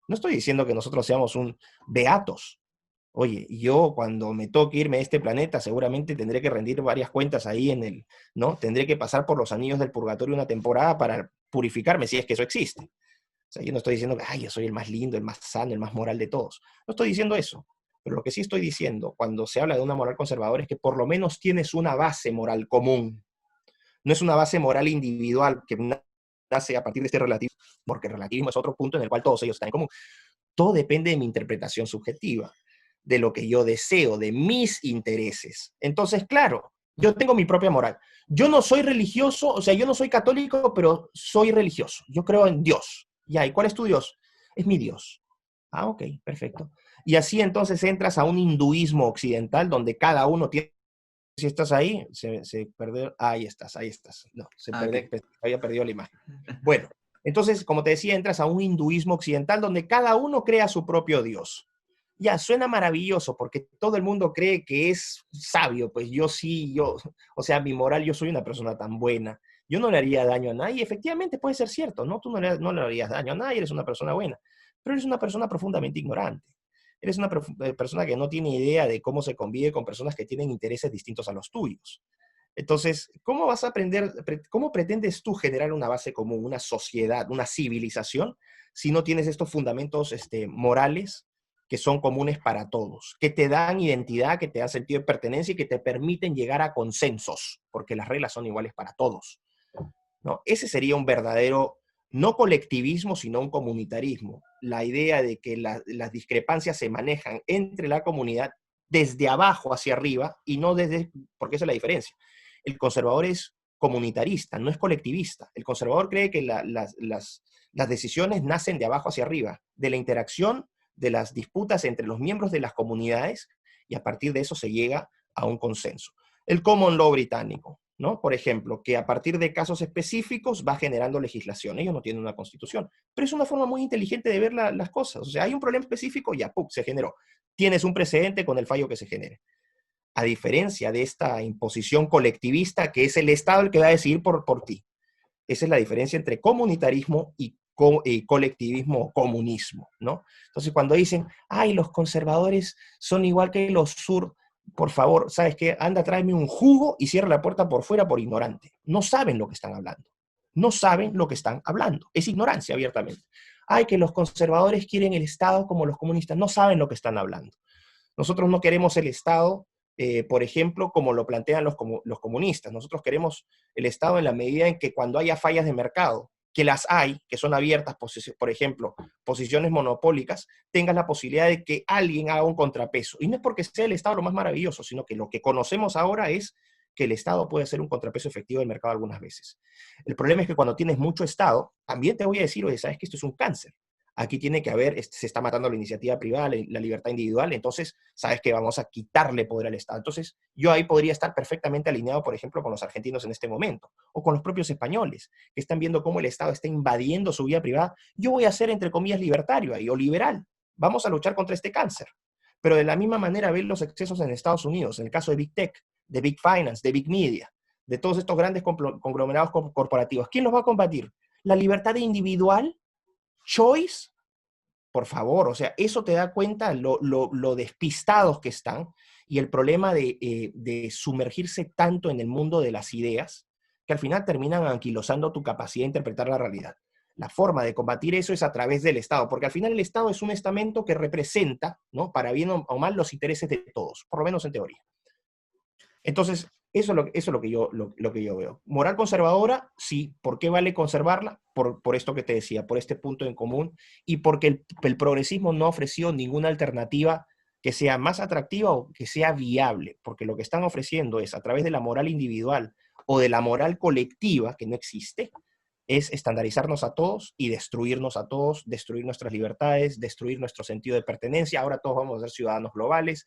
Speaker 2: No estoy diciendo que nosotros seamos un beatos. Oye, yo cuando me toque irme de este planeta seguramente tendré que rendir varias cuentas ahí ¿no? Tendré que pasar por los anillos del purgatorio una temporada para purificarme, si es que eso existe. O sea, yo no estoy diciendo que yo soy el más lindo, el más sano, el más moral de todos. No estoy diciendo eso. Pero lo que sí estoy diciendo cuando se habla de una moral conservadora es que por lo menos tienes una base moral común. No es una base moral individual que nace a partir de este relativismo, porque el relativismo es otro punto en el cual todos ellos están en común. Todo depende de mi interpretación subjetiva, de lo que yo deseo, de mis intereses. Entonces, claro, yo tengo mi propia moral. Yo no soy religioso, o sea, yo no soy católico, pero soy religioso. Yo creo en Dios. Ya, ¿y cuál es tu Dios? Es mi Dios. Ok, perfecto. Y así entonces entras a un hinduismo occidental donde cada uno tiene... Si estás ahí, se perdió. Ahí estás, ahí estás. No,
Speaker 1: Ok.
Speaker 2: había perdido la imagen. Bueno, entonces, como te decía, entras a un hinduismo occidental donde cada uno crea su propio Dios. Ya, suena maravilloso porque todo el mundo cree que es sabio, pues o sea, mi moral, yo soy una persona tan buena, yo no le haría daño a nadie, efectivamente puede ser cierto, ¿no? Tú no le harías daño a nadie, eres una persona buena, pero eres una persona profundamente ignorante. Eres una persona que no tiene idea de cómo se convive con personas que tienen intereses distintos a los tuyos. Entonces, ¿cómo vas a aprender, cómo pretendes tú generar una base común, una sociedad, una civilización, si no tienes estos fundamentos morales que son comunes para todos, que te dan identidad, que te dan sentido de pertenencia y que te permiten llegar a consensos, porque las reglas son iguales para todos, ¿no? Ese sería un verdadero, no colectivismo, sino un comunitarismo. La idea de que las discrepancias se manejan entre la comunidad desde abajo hacia arriba y no desde, porque esa es la diferencia. El conservador es comunitarista, no es colectivista. El conservador cree que las decisiones nacen de abajo hacia arriba, de la interacción, de las disputas entre los miembros de las comunidades, y a partir de eso se llega a un consenso. El common law británico, ¿no? Por ejemplo, que a partir de casos específicos va generando legislación. Ellos no tienen una constitución, pero es una forma muy inteligente de ver las cosas. O sea, hay un problema específico, ya, ¡pum!, se generó. Tienes un precedente con el fallo que se genere. A diferencia de esta imposición colectivista, que es el Estado el que va a decidir por ti. Esa es la diferencia entre comunitarismo y colectivismo o comunismo, ¿no? Entonces, cuando dicen, los conservadores son igual que los sur, por favor, ¿sabes qué? Anda, tráeme un jugo y cierra la puerta por fuera por ignorante. No saben lo que están hablando. No saben lo que están hablando. Es ignorancia abiertamente. Que los conservadores quieren el Estado como los comunistas. No saben lo que están hablando. Nosotros no queremos el Estado, por ejemplo, como lo plantean los comunistas. Nosotros queremos el Estado en la medida en que cuando haya fallas de mercado, que las hay, que son abiertas, por ejemplo, posiciones monopólicas, tengas la posibilidad de que alguien haga un contrapeso. Y no es porque sea el Estado lo más maravilloso, sino que lo que conocemos ahora es que el Estado puede ser un contrapeso efectivo del mercado algunas veces. El problema es que cuando tienes mucho Estado, también te voy a decir, oye, sabes que esto es un cáncer. Aquí tiene que haber, se está matando la iniciativa privada, la libertad individual, entonces sabes que vamos a quitarle poder al Estado. Entonces yo ahí podría estar perfectamente alineado, por ejemplo, con los argentinos en este momento, o con los propios españoles, que están viendo cómo el Estado está invadiendo su vida privada. Yo voy a ser, entre comillas, libertario ahí, o liberal. Vamos a luchar contra este cáncer. Pero de la misma manera ven los excesos en Estados Unidos, en el caso de Big Tech, de Big Finance, de Big Media, de todos estos grandes conglomerados corporativos. ¿Quién los va a combatir? La libertad individual, choice, por favor, o sea, eso te da cuenta lo despistados que están y el problema de sumergirse tanto en el mundo de las ideas que al final terminan anquilosando tu capacidad de interpretar la realidad. La forma de combatir eso es a través del Estado, porque al final el Estado es un estamento que representa, ¿no?, para bien o mal, los intereses de todos, por lo menos en teoría. Entonces, eso es lo que yo veo. Moral conservadora, sí. ¿Por qué vale conservarla? Por esto que te decía, por este punto en común y porque el progresismo no ofreció ninguna alternativa que sea más atractiva o que sea viable, porque lo que están ofreciendo es, a través de la moral individual o de la moral colectiva, que no existe, es estandarizarnos a todos y destruirnos a todos, destruir nuestras libertades, destruir nuestro sentido de pertenencia. Ahora todos vamos a ser ciudadanos globales,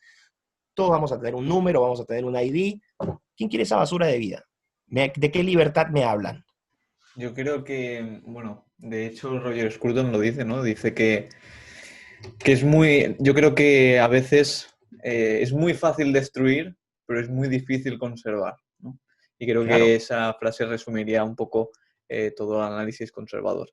Speaker 2: todos vamos a tener un número, vamos a tener un ID. ¿Quién quiere esa basura de vida? ¿De qué libertad me hablan?
Speaker 1: Yo creo que, bueno, de hecho Roger Scruton lo dice, ¿no? Dice que es muy, yo creo que a veces es muy fácil destruir, pero es muy difícil conservar, ¿no? Y creo
Speaker 2: Claro.
Speaker 1: que esa frase resumiría un poco todo el análisis conservador.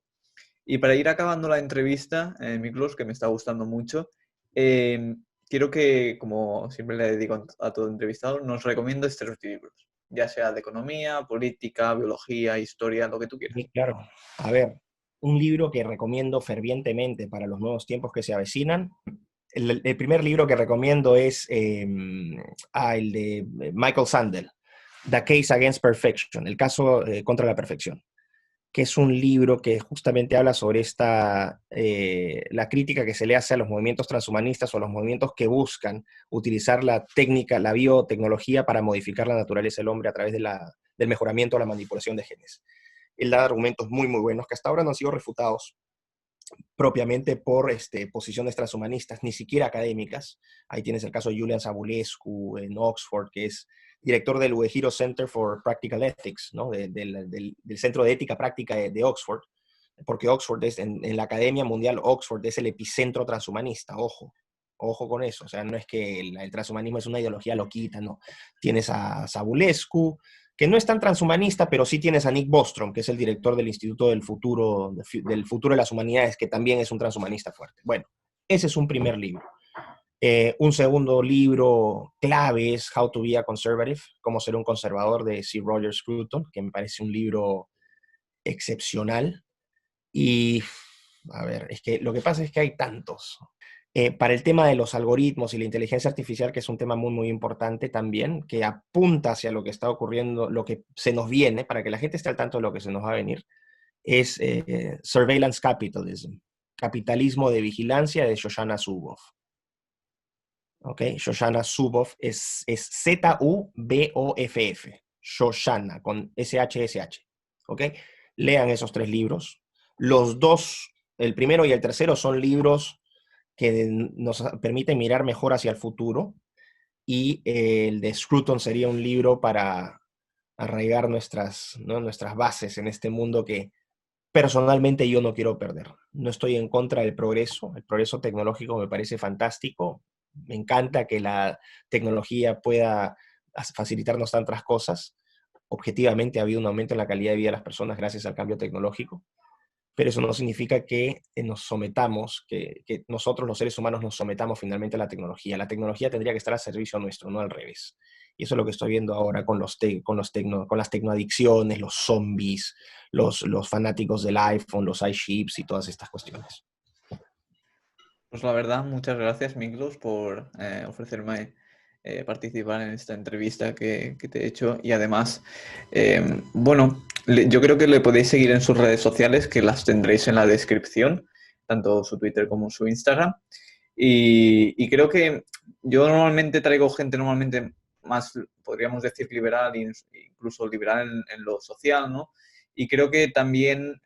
Speaker 1: Y para ir acabando la entrevista, Miklos, que me está gustando mucho, eh, quiero que, como siempre le digo a todo entrevistado, nos recomiendes 3 libros, ya sea de economía, política, biología, historia, lo que tú quieras.
Speaker 2: Sí, claro. A ver, un libro que recomiendo fervientemente para los nuevos tiempos que se avecinan. El primer libro que recomiendo es el de Michael Sandel, The Case Against Perfection, el caso contra la perfección, que es un libro que justamente habla sobre la crítica que se le hace a los movimientos transhumanistas o a los movimientos que buscan utilizar la técnica, la biotecnología para modificar la naturaleza del hombre a través del mejoramiento o la manipulación de genes. Él da argumentos muy, muy buenos que hasta ahora no han sido refutados propiamente por posiciones transhumanistas, ni siquiera académicas. Ahí tienes el caso de Julian Savulescu en Oxford, que es director del Uehiro Center for Practical Ethics, ¿no? Del Centro de Ética Práctica de Oxford, porque Oxford es, en la Academia Mundial, Oxford es el epicentro transhumanista, ojo con eso, o sea, no es que el transhumanismo es una ideología loquita, no. Tienes a Savulescu, que no es tan transhumanista, pero sí tienes a Nick Bostrom, que es el director del Instituto del Futuro de las Humanidades, que también es un transhumanista fuerte. Bueno, ese es un primer libro. Un segundo libro clave es How to be a Conservative, Cómo ser un conservador, de Sir Roger Scruton, que me parece un libro excepcional. Y, a ver, es que lo que pasa es que hay tantos. Para el tema de los algoritmos y la inteligencia artificial, que es un tema muy, muy importante también, que apunta hacia lo que está ocurriendo, lo que se nos viene, para que la gente esté al tanto de lo que se nos va a venir, es Surveillance Capitalism, capitalismo de vigilancia, de Shoshana Zuboff. ¿Ok? Shoshana Zuboff es Zuboff, Shoshana, con SHSH. ¿Ok? Lean esos 3 libros. Los dos, el primero y el tercero, son libros que nos permiten mirar mejor hacia el futuro, y el de Scruton sería un libro para arraigar nuestras bases en este mundo que personalmente yo no quiero perder. No estoy en contra del progreso, el progreso tecnológico me parece fantástico, me encanta que la tecnología pueda facilitarnos tantas cosas. Objetivamente ha habido un aumento en la calidad de vida de las personas gracias al cambio tecnológico, pero eso no significa que nos sometamos, que nosotros los seres humanos nos sometamos finalmente a la tecnología. La tecnología tendría que estar al servicio nuestro, no al revés. Y eso es lo que estoy viendo ahora con las tecnoadicciones, los zombies, los fanáticos del iPhone, los iShips y todas estas cuestiones.
Speaker 1: Pues la verdad, muchas gracias, Miklos, por ofrecerme participar en esta entrevista que te he hecho. Y además, bueno, yo creo que le podéis seguir en sus redes sociales, que las tendréis en la descripción, tanto su Twitter como su Instagram. Y creo que yo normalmente traigo gente normalmente más, podríamos decir, liberal, incluso liberal en lo social, ¿no? Y creo que también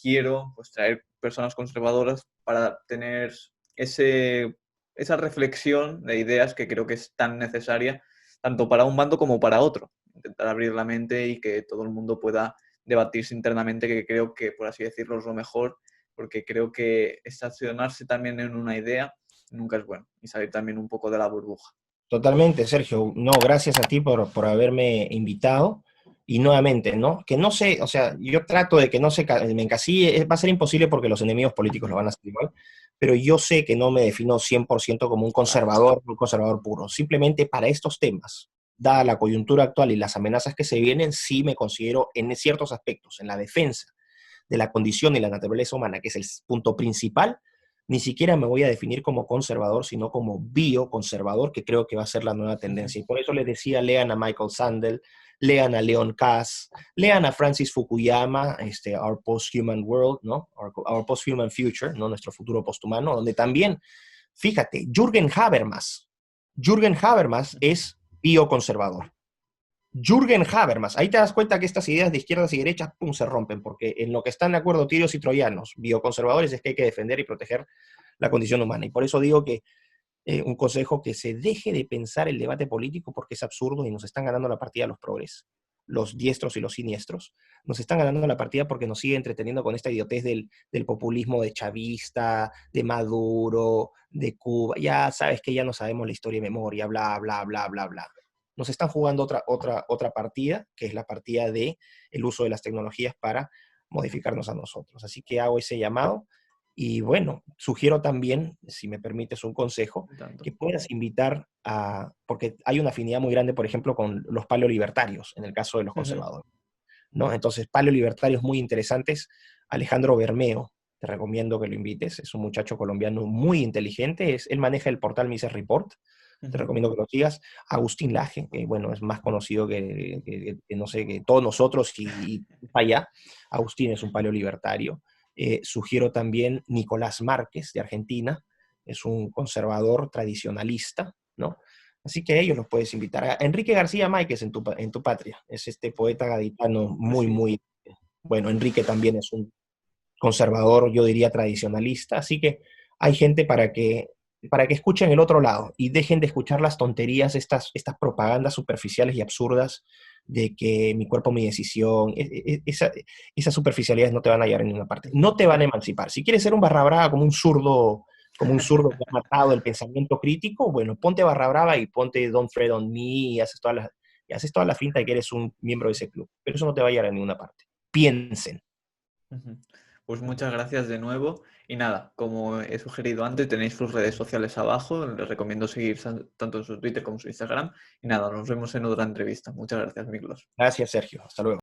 Speaker 1: quiero pues, traer personas conservadoras para tener esa reflexión de ideas que creo que es tan necesaria tanto para un bando como para otro. Intentar abrir la mente y que todo el mundo pueda debatirse internamente, que creo que, por así decirlo, es lo mejor, porque creo que estacionarse también en una idea nunca es bueno y salir también un poco de la burbuja.
Speaker 2: Totalmente, Sergio. No, gracias a ti por haberme invitado. Y nuevamente, ¿no? Que no sé, o sea, yo trato de que no me encasille, va a ser imposible porque los enemigos políticos lo van a hacer igual, pero yo sé que no me defino 100% como un conservador puro. Simplemente para estos temas, dada la coyuntura actual y las amenazas que se vienen, sí me considero en ciertos aspectos, en la defensa de la condición y la naturaleza humana, que es el punto principal. Ni siquiera me voy a definir como conservador, sino como bioconservador, que creo que va a ser la nueva tendencia. Y por eso les decía, lean a Michael Sandel, lean a Leon Kass, lean a Francis Fukuyama, Our Post-Human World, ¿no? Our Post-Human Future, ¿no? Nuestro futuro posthumano, donde también, fíjate, Jürgen Habermas es bioconservador. Jürgen Habermas. Ahí te das cuenta que estas ideas de izquierdas y derechas, pum, se rompen, porque en lo que están de acuerdo tirios y troyanos, bioconservadores, es que hay que defender y proteger la condición humana. Y por eso digo que un consejo, que se deje de pensar el debate político porque es absurdo y nos están ganando la partida los progres, los diestros y los siniestros. Nos están ganando la partida porque nos sigue entreteniendo con esta idiotez del populismo de chavista, de Maduro, de Cuba. Ya sabes que ya no sabemos la historia de memoria, bla, bla, bla, bla, bla. Nos están jugando otra partida, que es la partida de el uso de las tecnologías para modificarnos a nosotros. Así que hago ese llamado y bueno, sugiero también, si me permites un consejo,
Speaker 1: Tanto.
Speaker 2: que puedas invitar a, porque hay una afinidad muy grande, por ejemplo, con los paleolibertarios, en el caso de los
Speaker 1: Ujú.
Speaker 2: conservadores, ¿no? Entonces, paleolibertarios muy interesantes, Alejandro Bermeo, te recomiendo que lo invites, es un muchacho colombiano muy inteligente, él maneja el portal Mises Report, te
Speaker 1: Ujú.
Speaker 2: recomiendo que lo sigas. Agustín Laje, que bueno, es más conocido que no sé, que todos nosotros y allá. Agustín es un paleolibertario. Sugiero también Nicolás Márquez, de Argentina, es un conservador tradicionalista, ¿no? Así que a ellos los puedes invitar. A Enrique García Máquez en tu patria, es este poeta gaditano
Speaker 1: Pues
Speaker 2: muy,
Speaker 1: sí.
Speaker 2: muy, bueno, Enrique también es un conservador, yo diría tradicionalista, así que hay gente para que escuchen el otro lado y dejen de escuchar las tonterías, estas propagandas superficiales y absurdas de que mi cuerpo, mi decisión, esas superficialidades no te van a llevar en ninguna parte, no te van a emancipar. Si quieres ser un barra brava como un zurdo que ha matado el pensamiento crítico, bueno, ponte barra brava y ponte Don't Tread on Me y haces toda la finta de que eres un miembro de ese club, pero eso no te va a llevar a ninguna parte. Piensen.
Speaker 1: Ujú. Pues muchas gracias de nuevo. Y nada, como he sugerido antes, tenéis sus redes sociales abajo. Les recomiendo seguir tanto en su Twitter como en su Instagram. Y nada, nos vemos en otra entrevista. Muchas gracias, Miklos.
Speaker 2: Gracias, Sergio. Hasta luego.